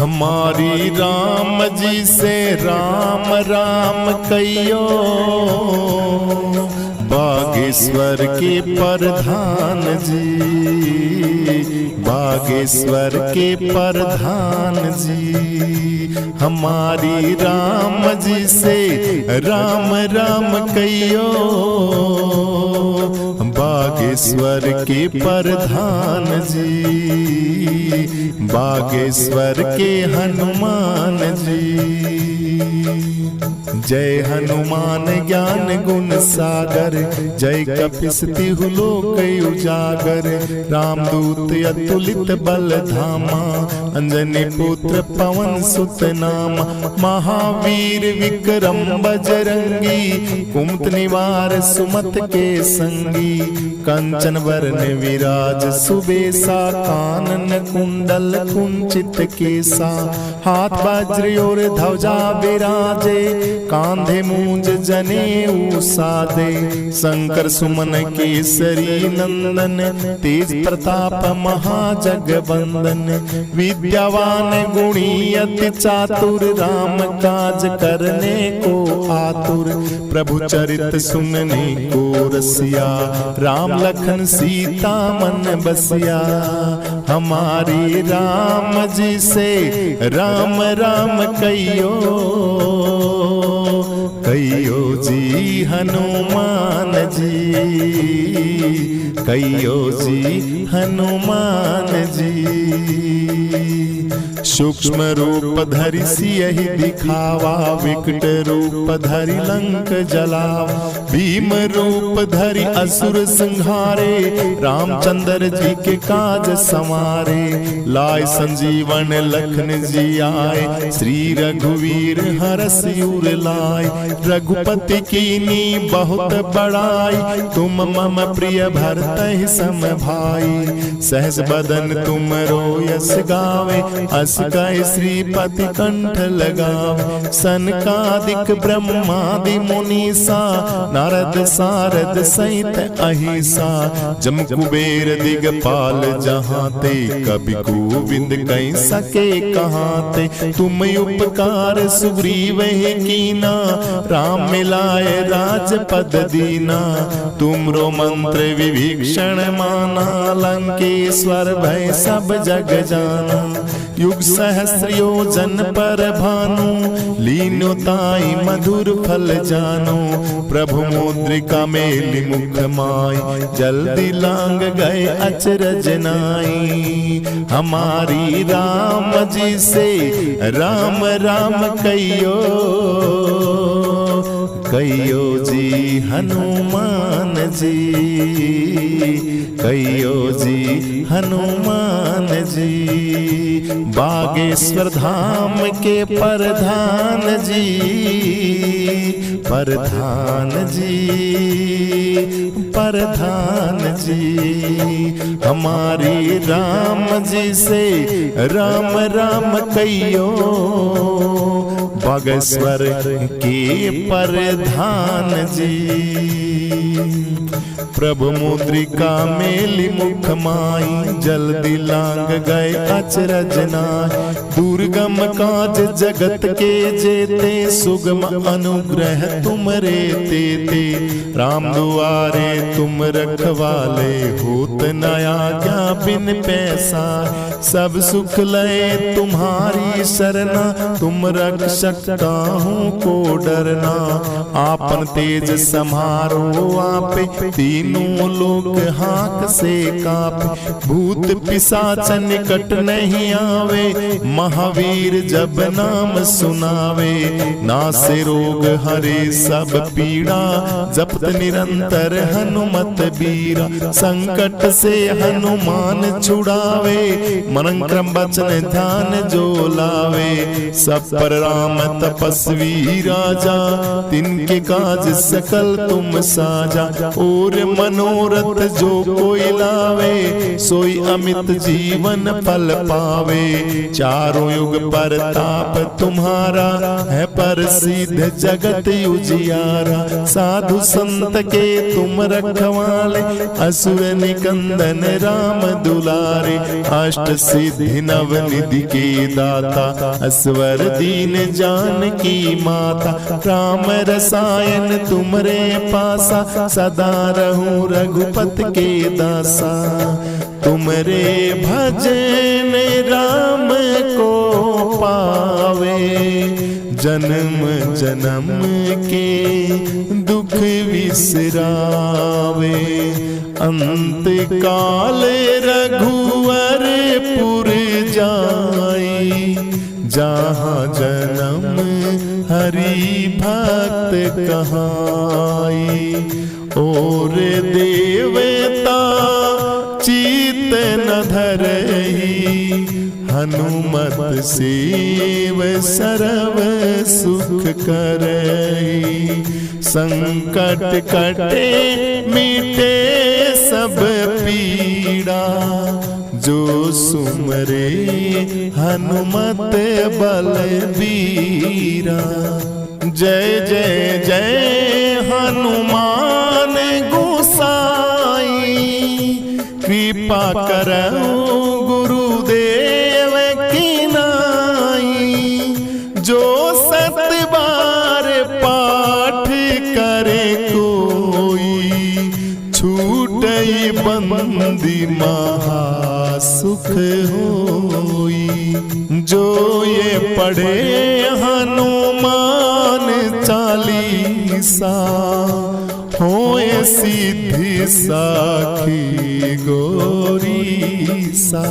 हमारी राम जी से राम राम कहियो, बागेश्वर के प्रधान जी, बागेश्वर के प्रधान जी। हमारी राम जी से राम राम कहियो, बागेश्वर के प्रधान जी, बागेश्वर के हनुमान जी। जय हनुमान ज्ञान गुण सागर, जय कपीस तिहु लोक उजागर। रामदूत अतुलित बल धामा, अंजनी पुत्र पवन सुत नामा। महावीर विक्रम बजरंगी, कुमत निवार सुमत के संगी। कंचन वरण विराज सुबेसा, कानन कुंडल कुंचित केसा। हाथ वज्र और ध्वजा विराजे, कांधे मूंज जनेऊ साधे। शंकर सुमन केसरी नंदन, तेज प्रताप महाजगवंदन। विद्यावान गुणी अति चातुर, राम काज करने को आतुर। प्रभु चरित सुनने को रसिया, राम लखन सीता मन बसिया। हमारी राम जी से राम राम कहियो, कहियो जी हनुमान जी, कहियो जी हनुमान जी। सूक्ष्म रूप धरि सियहि दिखावा, विकट रूप धरि लंक जलावा। भीम रूप धरि असुर संहारे, रामचंद्र जी के काज संवारे। लाय संजीवन लखन जी आए, श्री रघुवीर हरष उर लाए। रघुपति कीनी बहुत बड़ाई, तुम मम प्रिय भरतहि सम भाई। सहज बदन तुम रोयस गावे, अस गाय श्रीपति कंठ लगावे। सनकादिक ब्रह्मादि मुनीसा, नारद सारद सहित अहिसा। जम कुबेर दिगपाल जहाते, कवि गोविंद कह सके कहाते। तुम उपकार सुग्रीव ही कीना, राम मिलाए राजपद दीना। तुमरो मंत्र विभीषण माना, लंकेश्वर भय सब जग जाना। युग सहस्र योजन पर भानु, लीनो ताई मधुर फल जानो। प्रभु मुद्रिका मेलि मुख माई, जल्दी लांग गए अचरज नाई। हमारी राम जी से राम राम कहियो, कहियो जी हनुमान जी, कहियो जी हनुमान जी। बागेश्वर धाम के प्रधान जी, प्रधान जी, प्रधान जी। हमारी राम जी से राम राम कहियो, बागेश्वर के प्रधान जी। प्रभु मुद्रिका मेलि मुख माई, जल्दी लांग गए अचरज नाई। दुर्गम काज जगत के जेते, सुगम अनुग्रह तुमरे तेते। राम दुआरे तुम रखवाले, होत न आज्ञा बिन पैसा। सब सुख लय तुम्हारी सरना, तुम रक्षक काहू को डरना। आपन तेज समारो आपे, तीनों लोक हाक से कापे। भूत पिशाच निकट नहीं आवे, महावीर जब नाम सुनावे। नासे रोग हरे सब पीड़ा, जपत निरंतर हनुमत बीरा। संकट से हनुमान छुड़ावे, मन क्रम वचन ध्यान जो लावे। सब पर राम तपस्वी राजा, तिनके काज सकल तुम साजा। और मनोरथ जो कोई लावे, सोई अमित जीवन फल पावे। चारों युग परताप तुम्हारा, है प्रसिद्ध जगत उजियारा। साधु संत के तुम रखवाले, असुर निकंदन राम दुलारे। अष्ट सिद्धि नव निधि के दाता, असवर दीन जानकी माता। राम रसायन तुमरे पासा, सदा रहूं रघुपत के दासा। तुमरे भजन राम को पावे, जन्म जन्म के दुख विसरावे। अंत काल रघुवर पुर जाई, जहाँ जन्म हरि भक्त कहाई। और देवता चित न धरही, हनुमत सेव सर्व सुख करई। संकट कटे मिटे सब पीड़ा, जो सुमरे हनुमत बलबीरा। जय जय जय हनुमान गोसाई, कृपा करहु गुरुदेव की नाई। जो सत बार पाठ करे कोई, छूटई बंदी महा सुख होई। जो ये पढ़े हनुमान चालीसा, होए सिद्धि साखी गौरीसा।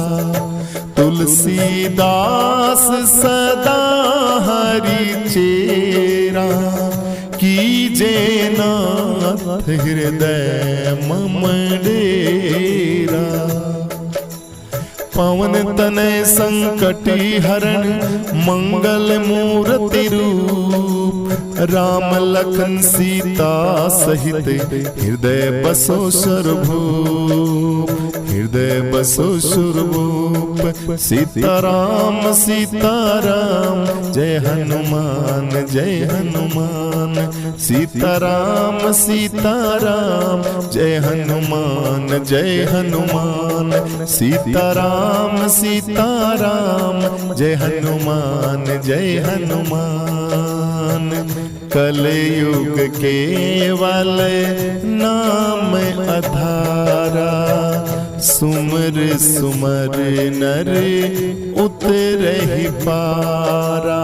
तुलसीदास सदा हरि चेरा, कीजे नाथ हृदय मम डेरा। पवन तनय संकटी हरण, मंगल मूर्ति रूप। राम लखन सीता सहित, हृदय बसो सर्वभूप। हृदय बसो सर्वभूप। सीताराम सीताराम, जय हनुमान जय हनुमान। सीताराम सीताराम, जय हनुमान जय हनुमान। सीताराम सीताराम, जय हनुमान जय हनुमान। कलयुग केवल नाम अधारा, सुमर सुमर नर उतरहि पारा।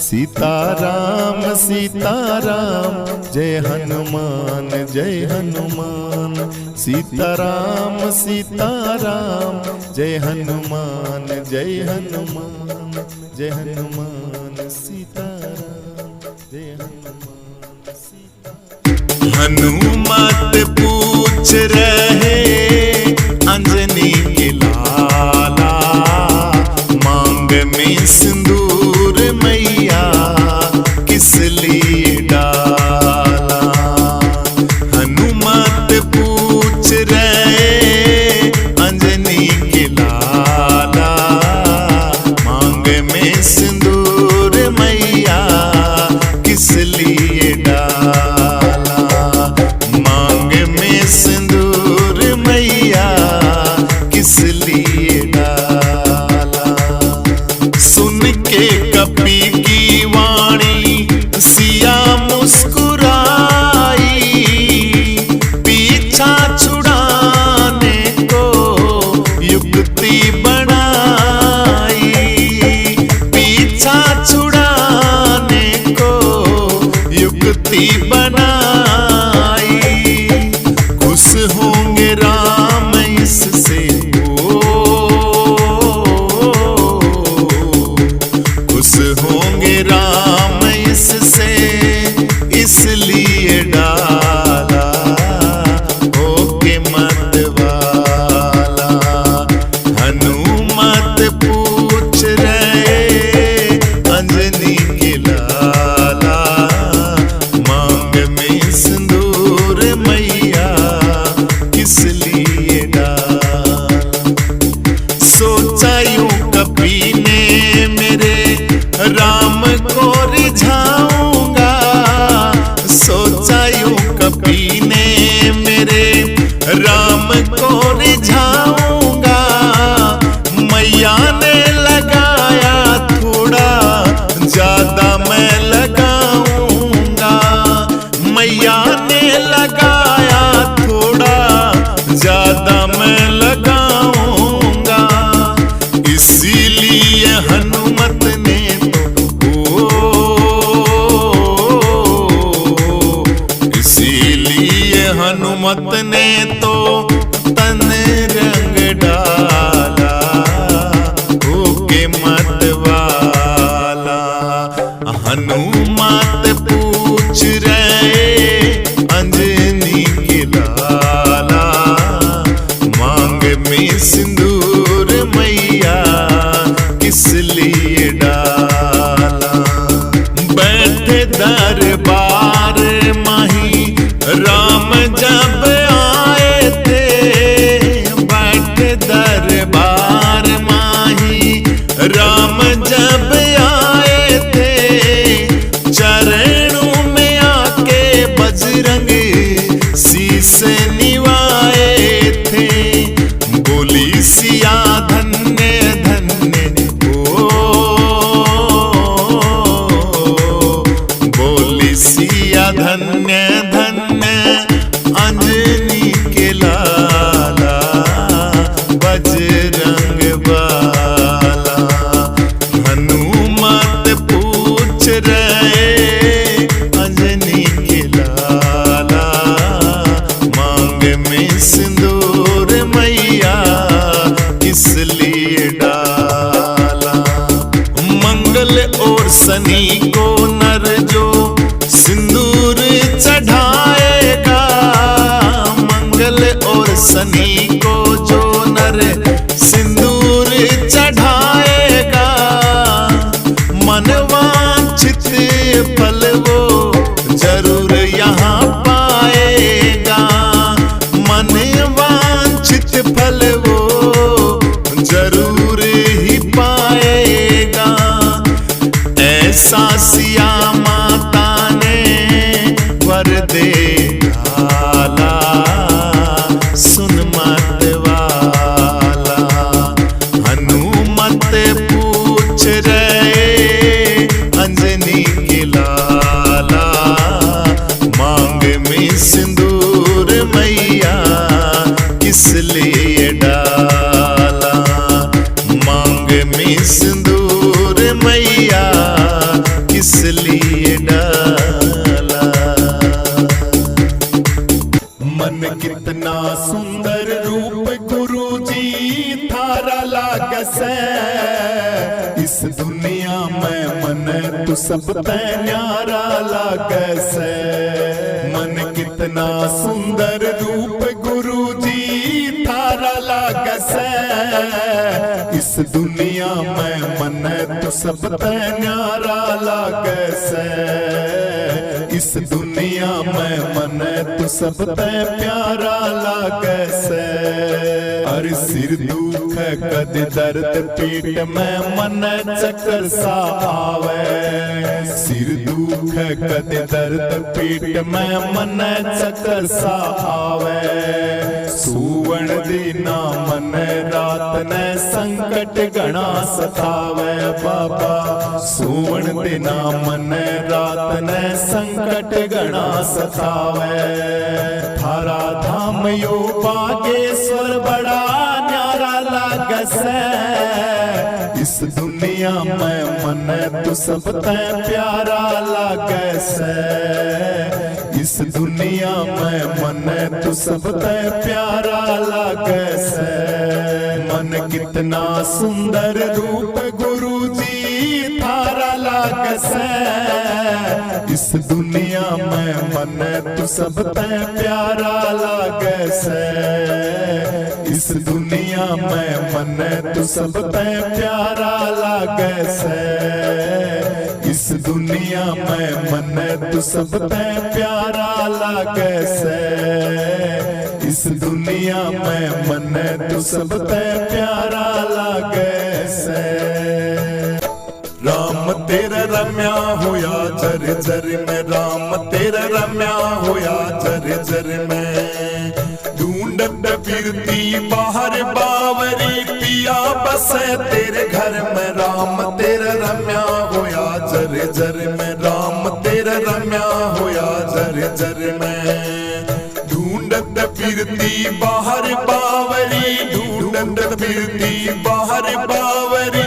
सीताराम सीताराम, जय हनुमान जय हनुमान। सीताराम सीताराम, जय हनुमान जय हनुमान। जय हनुमान सीताराम, जय हनुमान सीताराम। हनुमत पूछ रहे अंजनी के लाला, मांग में सिंदूर मैया किस लिए डाला। हनुमत पूछ रहे अंजनी के लाला, मांग में सिंदूर मैया किस लिए डाला। मांग में सिंदूर मैया किस लिए डाला। सुन के इसलिए हनुमत ने इसीलिए हनुमत ने तो तन रंग डाला होके मत वाला। हनुमत पूछ रहे अंजनी के लाला, मांग में सिंदूर मैया किस लिए डाला। बैठे दरबार माही राम जब आए थे, बैठे दरबार माही राम जब आए थे, चरणों में आके बजरंग शीस निवाए थे। बोली सिया धन्य धन्य बोली सिया धन्य धन्य अंजनी के लाला बजरंग बाला। हनुमत पूछ रहे अंजनी के लाला, मांग में सिंदूर मैया किस लिए डाला। मंगल और शनि को नर जो सिंदूर चढ़ाएगा, मंगल और शनि को जो नर सिंदूर चढ़ाएगा, मनवांछित फल वो जरूर यहाँ पाएगा। मनवांछित फल वो जरूर ही पाएगा। ऐसा सिया माता ने वर दे डाला, सुन मत वाला। हनुमत पूछ रहे अंजनी के लाला, मांग में सिंदूर मैया किस लिए डाला। मांग में सिंदूर मैया किस लिए डाला। मन कितना सुंदर रूप गुरुजी थारा लागसे, इस दुनिया में मन तू सब न्यारा लागसे। मन कितना सुंदर रूप गुरुजी थारा लागसे, इस दुनिया में मन तू सब न्यारा लागसे। इस दुनिया में मन तू सब प्यारा लागसे। हर सिर दुख कद दर्द पीठ में मन चक्कर सा आवे। सिर दुख कद दर्द पीठ में मन चक्कर सा आवे। सुवर्ण दीना मन रात ने संकट घना सतावे बाबा। सुवर्ण दीना मन रात ने संकट घना सतावे। थारा धाम यो बागेश्वर बड़ा न्यारा लागसे। इस दुनिया में मन तू सब प्यारा लागसे। इस दुनिया में मन तू सब प्यारा लागसे। मन कितना सुंदर रूप गुरुजी थारा लागसे। इस दुनिया में मन तू सब प्यारा लागसे। इस दुनिया में मन तू सब प्यारा लागसे। इस दुनिया में मन तू सब प्यारा लागसे। इस दुनिया में मन तू सब प्यारा लागसे। राम तेरा रम्या होया जर जर में। राम तेरा रम्या होया जर जर में। ढूंढत फिरती बाहर बावरी पिया बसे तेरे घर में। राम तेरा रम्या होया जर जर में। राम तेरा रम्या होया जर जर में। ढूंढत फिरती बाहर बावरी। ढूंढत फिरती बाहर बावरी